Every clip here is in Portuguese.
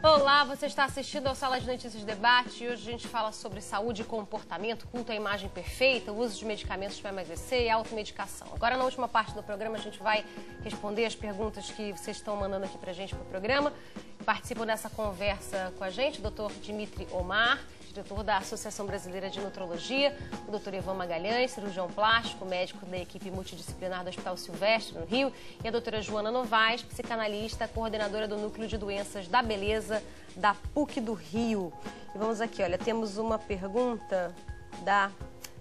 Olá, você está assistindo ao Sala de Notícias Debate e hoje a gente fala sobre saúde e comportamento, culto à imagem perfeita, o uso de medicamentos para emagrecer e automedicação. Agora, na última parte do programa, a gente vai responder as perguntas que vocês estão mandando aqui para a gente para o programa. Participam dessa conversa com a gente o Dr. Dimitri Omar, diretor da Associação Brasileira de Nutrologia, o Dr. Ivan Magalhães, cirurgião plástico, médico da equipe multidisciplinar do Hospital Silvestre, no Rio, e a doutora Joana Novaes, psicanalista, coordenadora do Núcleo de Doenças da Beleza da PUC do Rio. E vamos aqui, olha, temos uma pergunta da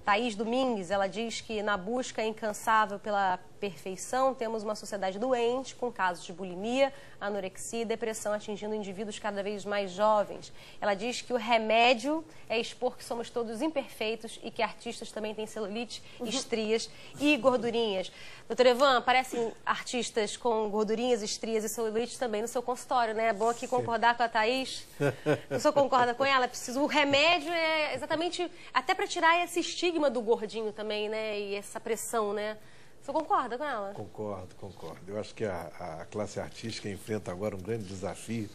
Thaís Domingues. Ela diz que na busca incansável pela perfeição, temos uma sociedade doente com casos de bulimia, anorexia e depressão atingindo indivíduos cada vez mais jovens. Ela diz que o remédio é expor que somos todos imperfeitos e que artistas também têm celulite, estrias e gordurinhas. Doutor Ivan, aparecem artistas com gordurinhas, estrias e celulite também no seu consultório, né? É bom aqui concordar com a Thaís. O senhor concorda com ela? O remédio é exatamente até para tirar esse estigma do gordinho também, né? E essa pressão, né? Você concorda com ela? Concordo. Eu acho que a classe artística enfrenta agora um grande desafio,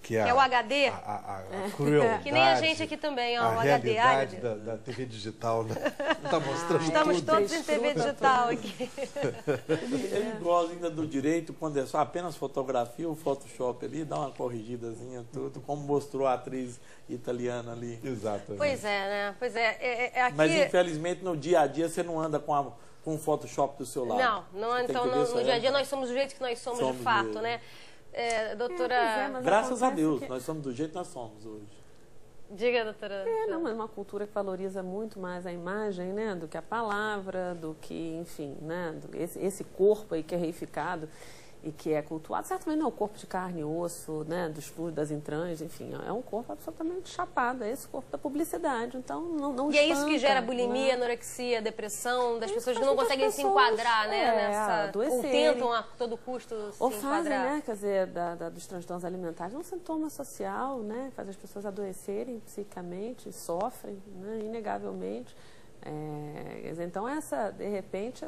que é o HD? A crueldade. Que nem a gente aqui também, ó, a o HD. realidade da TV digital, né? Está mostrando Estamos tudo. todos em TV digital aqui. Ele gosta ainda do direito, quando é só apenas fotografia, o Photoshop ali, dá uma corrigidazinha, tudo, como mostrou a atriz italiana ali. Exatamente. Pois é, né? Pois é. Aqui... Mas, infelizmente, no dia a dia, você não anda com um Photoshop do seu lado. Não, então no dia a dia nós somos do jeito que nós somos de fato, mesmo, né? Doutora... Graças a Deus, nós somos do jeito que nós somos hoje. Diga, doutora. Não, é uma cultura que valoriza muito mais a imagem, né, do que a palavra, do que, enfim, né, esse corpo aí que é reificado e que é cultuado. Certamente não é o corpo de carne e osso, né, dos furos, das entranhas, enfim, é um corpo absolutamente chapado, é esse corpo da publicidade, então não E espanta, é isso que gera bulimia, né? anorexia, depressão, das pessoas que não conseguem se enquadrar, né, ou tentam a todo custo se ou fazem, enquadrar. né, quer dizer, dos transtornos alimentares, um sintoma social, né, faz as pessoas adoecerem psicicamente, sofrem, né, inegavelmente. Quer dizer, então, de repente,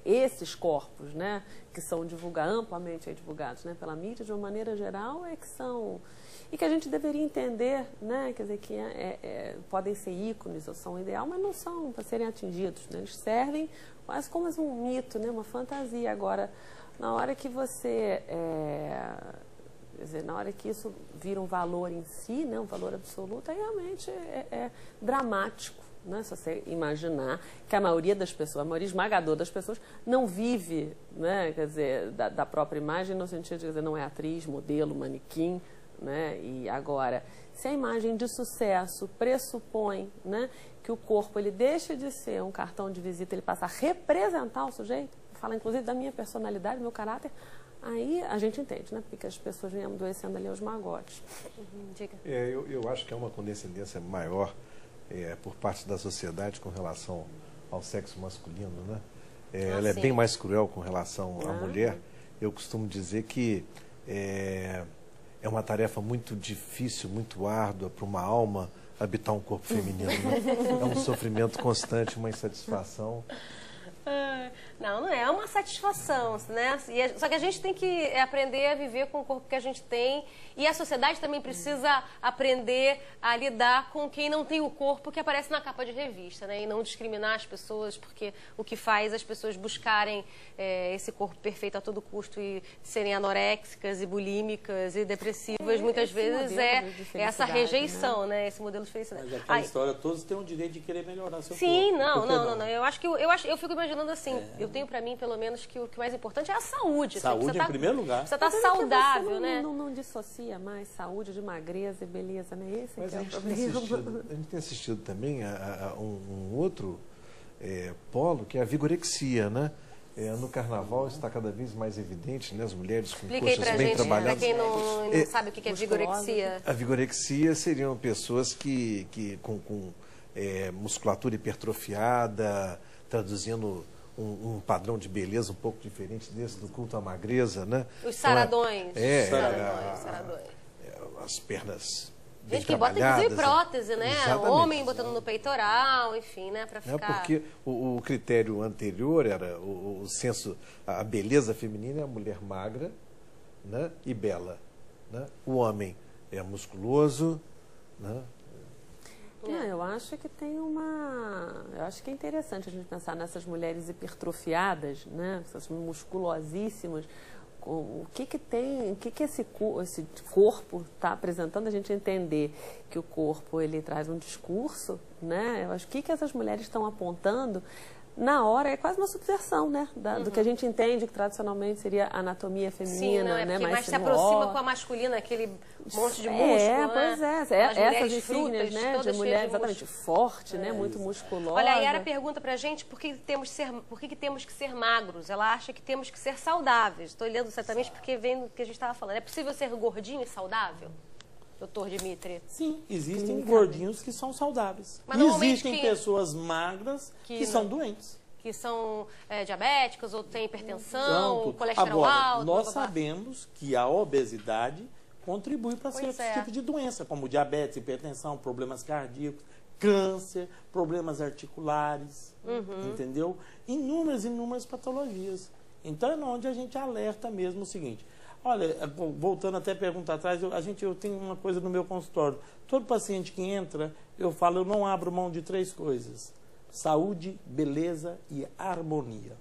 esses corpos, né, que são amplamente divulgados, né, pela mídia, de uma maneira geral, que são... E que a gente deveria entender, né, quer dizer, que podem ser ícones ou são ideal, mas não são para serem atingidos, né, eles servem quase como um mito, né, uma fantasia. Agora, na hora que você... Quer dizer, na hora que isso vira um valor em si, né, um valor absoluto, aí realmente é dramático. Né? Se você imaginar que a maioria das pessoas, a maioria esmagadora das pessoas não vive, né, quer dizer, da própria imagem, no sentido de, quer dizer, não é atriz, modelo, manequim, né? E agora, se a imagem de sucesso pressupõe, né, que o corpo ele deixa de ser um cartão de visita, ele passa a representar o sujeito, fala inclusive da minha personalidade, do meu caráter, aí a gente entende, né, porque as pessoas vêm adoecendo ali aos magotes. Diga. Eu acho que é uma condescendência maior por parte da sociedade com relação ao sexo masculino, né? Ela é bem mais cruel com relação à mulher. Eu costumo dizer que é uma tarefa muito difícil, muito árdua para uma alma habitar um corpo feminino, né? É um sofrimento constante, uma insatisfação. Não é uma satisfação, né? Só que a gente tem que aprender a viver com o corpo que a gente tem e a sociedade também precisa aprender a lidar com quem não tem o corpo que aparece na capa de revista, né? E não discriminar as pessoas, porque o que faz as pessoas buscarem esse corpo perfeito a todo custo e serem anoréxicas e bulímicas e depressivas, muitas vezes essa rejeição, né? Esse modelo de felicidade. Mas aquela história, todos têm o direito de querer melhorar seu corpo. Sim, não. Eu acho que eu fico imaginando assim, eu tenho para mim, pelo menos, que o que mais importante é a saúde. Saúde em primeiro lugar. Você está saudável, né? Não dissocia mais saúde de magreza e beleza, né? Esse Mas é a o gente problema. a gente tem assistido também a um outro polo, que é a vigorexia, né? No carnaval está cada vez mais evidente, né? As mulheres com coxas bem trabalhadas. Para quem não sabe o que é vigorexia. A vigorexia seriam pessoas que com musculatura hipertrofiada, traduzindo um padrão de beleza um pouco diferente desse do culto à magreza, né? Os saradões. Saradões. As pernas bem gente que bota inclusive prótese, né? Exatamente. Homem botando no peitoral, enfim, né? Pra ficar... porque o critério anterior era o senso, a beleza feminina é a mulher magra, né? E bela, né? O homem musculoso, né? Eu acho que tem eu acho que é interessante a gente pensar nessas mulheres hipertrofiadas, né? Essas musculosíssimas. O que esse corpo está apresentando, a gente entender que o corpo ele traz um discurso, né? Eu acho que essas mulheres estão apontando na hora é quase uma subversão, né? Do que a gente entende que tradicionalmente seria anatomia feminina. Sim, não, né? Mais se aproxima com a masculina, aquele monte de músculo, pois né? Essas insígnias, né? De mulher exatamente forte, né? Muito musculosa. Olha, a Yara pergunta pra gente por que temos que ser magros. Ela acha que temos que ser saudáveis. Estou olhando certamente porque vem do que a gente estava falando. É possível ser gordinho e saudável? Doutor Dimitri? Sim, existem gordinhos que são saudáveis. Mas e existem pessoas magras que são doentes. Que são diabéticas ou têm hipertensão, colesterol Agora, alto. nós sabemos que a obesidade contribui para certos tipos de doença, como diabetes, hipertensão, problemas cardíacos, câncer, problemas articulares, entendeu? Inúmeras patologias. Então é onde a gente alerta mesmo o seguinte. Olha, voltando até a pergunta atrás, eu tenho uma coisa no meu consultório. Todo paciente que entra, eu falo, eu não abro mão de 3 coisas. Saúde, beleza e harmonia.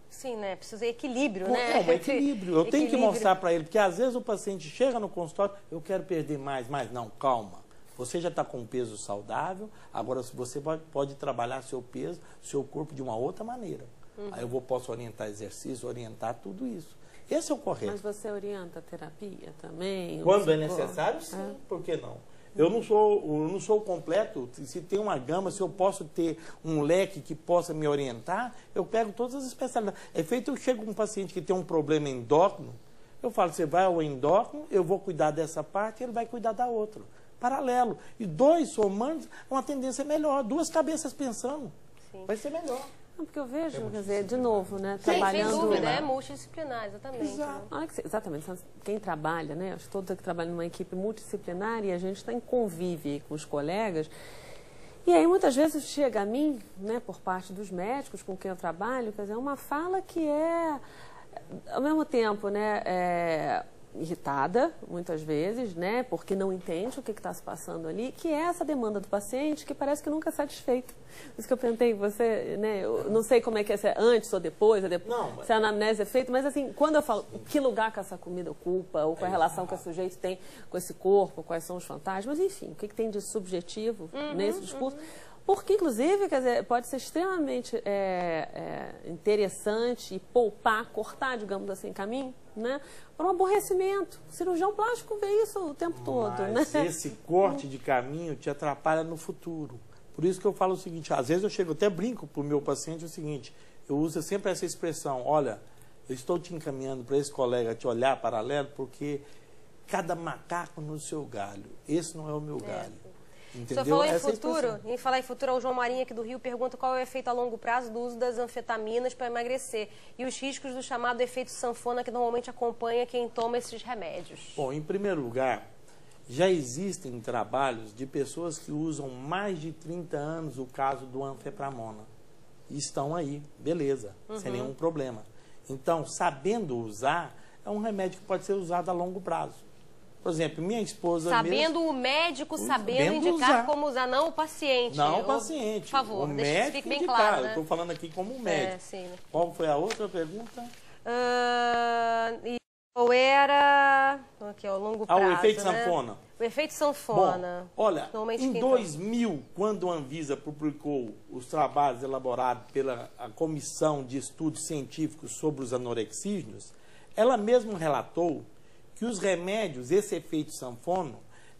Sim, né? Precisa de equilíbrio, né? É um equilíbrio. Eu tenho que mostrar para ele, porque às vezes o paciente chega no consultório, eu quero perder mais. Não, calma. Você já está com um peso saudável, agora você pode trabalhar seu peso, seu corpo de uma outra maneira. Aí eu posso orientar exercício, orientar tudo isso. Esse é o correto. Mas você orienta a terapia também? Quando é necessário, sim. Por que não? Eu não sou completo. Se tem uma gama, se eu posso ter um leque que possa me orientar, eu pego todas as especialidades. É feito, eu chego com um paciente que tem um problema endócrino, eu falo, você vai ao endócrino, eu vou cuidar dessa parte, ele vai cuidar da outra. Paralelo. E 2 somando, uma tendência melhor. 2 cabeças pensando. Sim. Vai ser melhor. Não, porque eu vejo, quer dizer, de novo, né? Sim, trabalhando. sem dúvida, é multidisciplinar, exatamente. Exato. Né? Exatamente. Quem trabalha, né? Acho que todos que trabalham numa equipe multidisciplinar e a gente está em convívio com os colegas. E aí, muitas vezes, chega a mim, né, por parte dos médicos com quem eu trabalho, quer dizer, uma fala que é, ao mesmo tempo, né, irritada, muitas vezes, né, porque não entende o que está se passando ali, que é essa demanda do paciente que parece que nunca é satisfeito. Isso que eu perguntei você, né, eu não sei como é que é, se é antes ou depois, se a anamnese é feita, mas assim, quando eu falo que lugar que essa comida ocupa, ou qual a relação que o sujeito tem com esse corpo, quais são os fantasmas, enfim, o que tem de subjetivo nesse discurso, porque, inclusive, quer dizer, pode ser extremamente interessante e poupar, cortar, digamos assim, caminho, né, para um aborrecimento. O cirurgião plástico vê isso o tempo todo. Mas né? Esse corte de caminho te atrapalha no futuro. Por isso que eu falo o seguinte, às vezes eu chego, até brinco para o meu paciente o seguinte, eu uso sempre essa expressão, olha, eu estou te encaminhando para esse colega te olhar paralelo, porque cada macaco no seu galho, esse não é o meu galho. Entendeu? O senhor falou em futuro, em falar em futuro, o João Marinho aqui do Rio pergunta qual é o efeito a longo prazo do uso das anfetaminas para emagrecer e os riscos do chamado efeito sanfona que normalmente acompanha quem toma esses remédios. Bom, em primeiro lugar, já existem trabalhos de pessoas que usam mais de 30 anos o caso do anfepramona. Estão aí, beleza, sem nenhum problema. Então, sabendo usar, é um remédio que pode ser usado a longo prazo. Por exemplo, minha esposa sabendo mesmo, o médico, sabendo indicar como usar, não o paciente. Não o paciente. Por favor, o deixa médico isso fique bem indicar. claro. Né? Eu estou falando aqui como médico. Sim. Qual foi a outra pergunta? Qual era... Aqui, ó, longo prazo, o efeito né? sanfona. O efeito sanfona. Bom, olha, em 2000, quando a Anvisa publicou os trabalhos elaborados pela Comissão de Estudos Científicos sobre os Anorexígenos, ela mesma relatou que os remédios, esse efeito sanfona,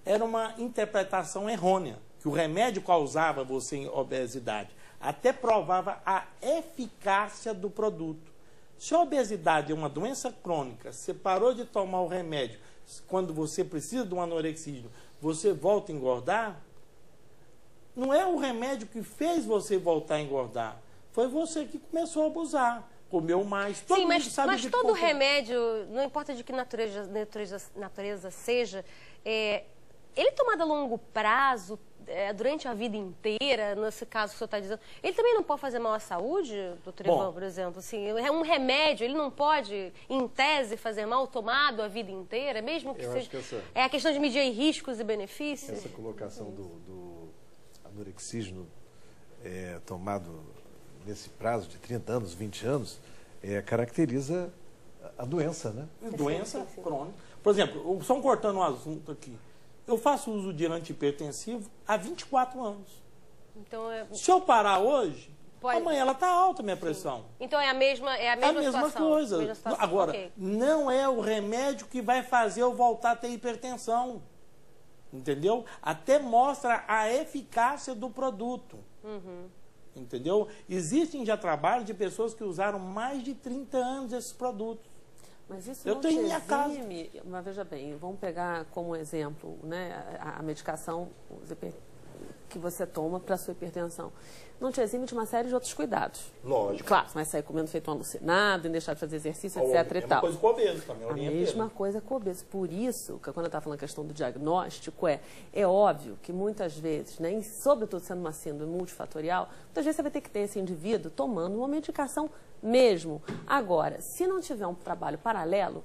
era uma interpretação errônea, que o remédio causava você em obesidade, até provava a eficácia do produto. Se a obesidade é uma doença crônica, você parou de tomar o remédio, quando você precisa de um anorexígeno, você volta a engordar, não é o remédio que fez você voltar a engordar, foi você que começou a abusar. Comeu mais, todo mundo sabe mas todo remédio, não importa de que natureza seja, ele tomado a longo prazo, durante a vida inteira, nesse caso que o senhor está dizendo, ele também não pode fazer mal à saúde, doutor Ivan, por exemplo? Assim, um remédio, ele não pode, em tese, fazer mal tomado a vida inteira, mesmo que seja... É a questão de medir aí riscos e benefícios? Essa colocação do anorexismo tomado nesse prazo de 30 anos, 20 anos, caracteriza a doença, né? Doença crônica. Por exemplo, só cortando um assunto aqui. Eu faço uso de antihipertensivo há 24 anos. Então, se eu parar hoje, amanhã ela está alta a minha pressão. Então é a mesma situação. Coisa. Mesma situação. Agora, não é o remédio que vai fazer eu voltar a ter hipertensão. Entendeu? Até mostra a eficácia do produto. Entendeu? Existem já trabalhos de pessoas que usaram mais de 30 anos esses produtos. Mas isso não te exime, mas veja bem, vamos pegar como exemplo, né, a medicação que você toma para a sua hipertensão. Não te exime de uma série de outros cuidados. Lógico. Claro, você vai sair comendo feito um alucinado, e deixar de fazer exercício, etc. É uma coisa com obeso também. A mesma coisa com obeso. Por isso, que quando eu estava falando a questão do diagnóstico, é óbvio que muitas vezes, né, sobretudo sendo uma síndrome multifatorial, muitas vezes você vai ter que ter esse indivíduo tomando uma medicação mesmo. Agora, se não tiver um trabalho paralelo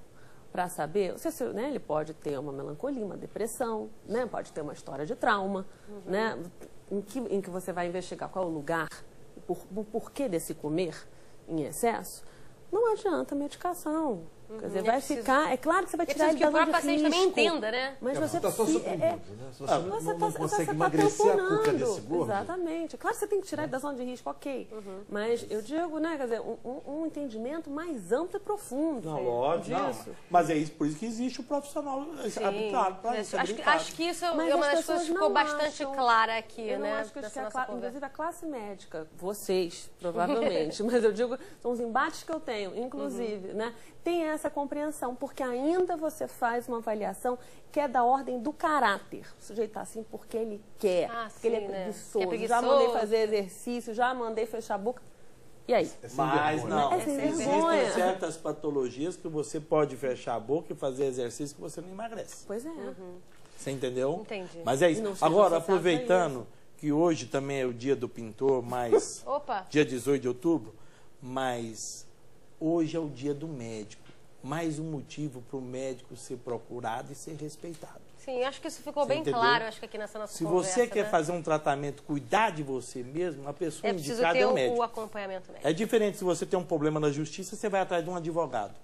para saber, né, ele pode ter uma melancolia, uma depressão, né, pode ter uma história de trauma, né, em que você vai investigar qual é o lugar, o porquê desse comer em excesso, não adianta medicação. Quer dizer, vai ficar... É claro que você vai tirar ele da zona de risco. Que o paciente também entenda, né? Mas você está só suprimindo, né? Se você não consegue emagrecer, a culpa desse gordo. Exatamente. Claro que você tem que tirar ele da zona de risco, ok. Mas eu digo, né, quer dizer, um entendimento mais amplo e profundo. Não, lógico. Mas é isso, por isso que existe o profissional habilitado para isso. Acho que isso é uma das coisas que ficou bastante clara aqui, né? Eu acho que isso é claro, inclusive a classe médica, vocês, provavelmente, mas eu digo, são os embates que eu tenho, inclusive, né? Tem essa compreensão, porque ainda você faz uma avaliação que é da ordem do caráter. O sujeito está assim porque ele quer, porque ele é preguiçoso. Já mandei fazer exercício, já mandei fechar a boca. E aí? Mas não, existem certas patologias que você pode fechar a boca e fazer exercício que você não emagrece. Pois é. Você entendeu? Entendi. Mas é isso. Agora, aproveitando que hoje também é o dia do pintor, mas dia 18 de outubro, mas... Hoje é o dia do médico. Mais um motivo para o médico ser procurado e ser respeitado. Sim, acho que isso ficou bem claro, acho que aqui nessa nossa conversa. Se você quer fazer um tratamento, cuidar de você mesmo, a pessoa indicada é o médico. É preciso ter o acompanhamento médico. É diferente se você tem um problema na justiça, você vai atrás de um advogado.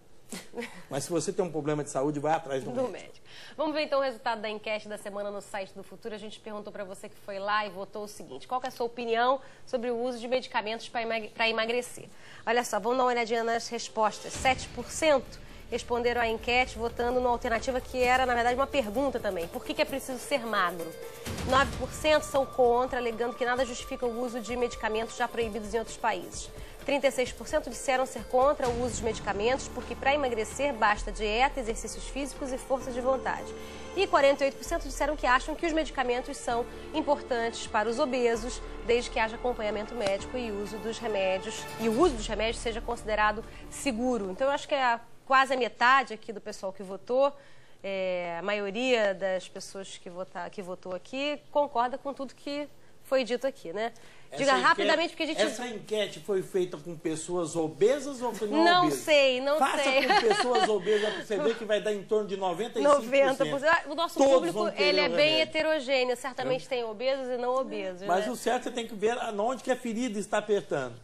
Mas se você tem um problema de saúde, vai atrás do médico. Vamos ver então o resultado da enquete da semana no site do Futuro. A gente perguntou para você que foi lá e votou o seguinte: qual que é a sua opinião sobre o uso de medicamentos para emagrecer? Olha só, vamos dar uma olhadinha nas respostas. 7% responderam à enquete votando numa alternativa que era, na verdade, uma pergunta também. Por que é preciso ser magro? 9% são contra, alegando que nada justifica o uso de medicamentos já proibidos em outros países. 36% disseram ser contra o uso de medicamentos porque para emagrecer basta dieta, exercícios físicos e força de vontade. E 48% disseram que acham que os medicamentos são importantes para os obesos, desde que haja acompanhamento médico e o uso dos remédios seja considerado seguro. Então eu acho que é quase a metade aqui do pessoal que votou. A maioria das pessoas que votou aqui concorda com tudo que foi dito aqui, né? Diga rapidamente, porque a gente... Essa enquete foi feita com pessoas obesas ou não não obesas? Faça com pessoas obesas, para você ver que vai dar em torno de 95%. 90%. O nosso público, ele é bem heterogêneo. Certamente tem obesos e não obesos. Mas né? o certo você tem que ver onde que a ferida está apertando.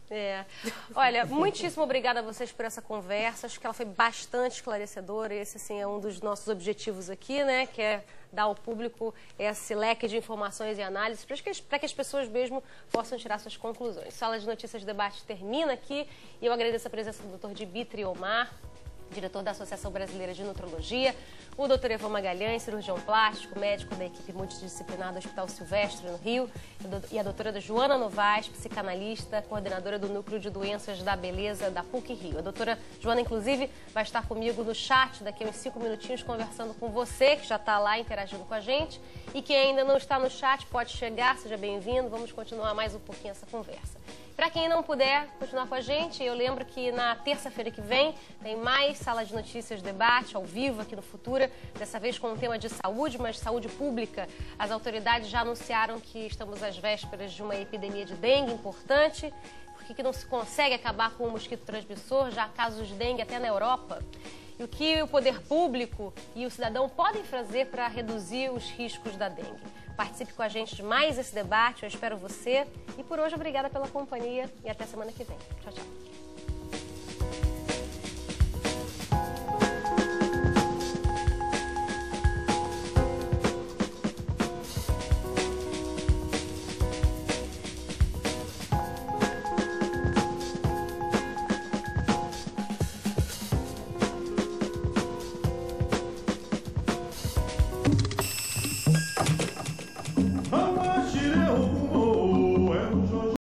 Olha, muitíssimo obrigada a vocês por essa conversa. Acho que ela foi bastante esclarecedora. Esse, assim, é um dos nossos objetivos aqui, né? Que é dar ao público esse leque de informações e análises para que as pessoas mesmo possam tirar suas conclusões. Sala de Notícias de Debate termina aqui e eu agradeço a presença do Dr. Dimitri Omar, diretor da Associação Brasileira de Nutrologia, o Dr. Ivan Magalhães, cirurgião plástico, médico da equipe multidisciplinar do Hospital Silvestre, no Rio, e a doutora Joana Novaes, psicanalista, coordenadora do Núcleo de Doenças da Beleza da PUC-Rio. A doutora Joana, inclusive, vai estar comigo no chat daqui a uns 5 minutinhos, conversando com você, que já está lá interagindo com a gente, e quem ainda não está no chat pode chegar, seja bem-vindo, vamos continuar mais um pouquinho essa conversa. Para quem não puder continuar com a gente, eu lembro que na terça-feira que vem tem mais Sala de Notícias Debate ao vivo aqui no Futura, dessa vez com um tema de saúde, mas saúde pública. As autoridades já anunciaram que estamos às vésperas de uma epidemia de dengue importante. Por que não se consegue acabar com o mosquito transmissor? Já há casos de dengue até na Europa. E o que o poder público e o cidadão podem fazer para reduzir os riscos da dengue? Participe com a gente de mais esse debate, eu espero você. E por hoje, obrigada pela companhia e até semana que vem. Tchau, tchau.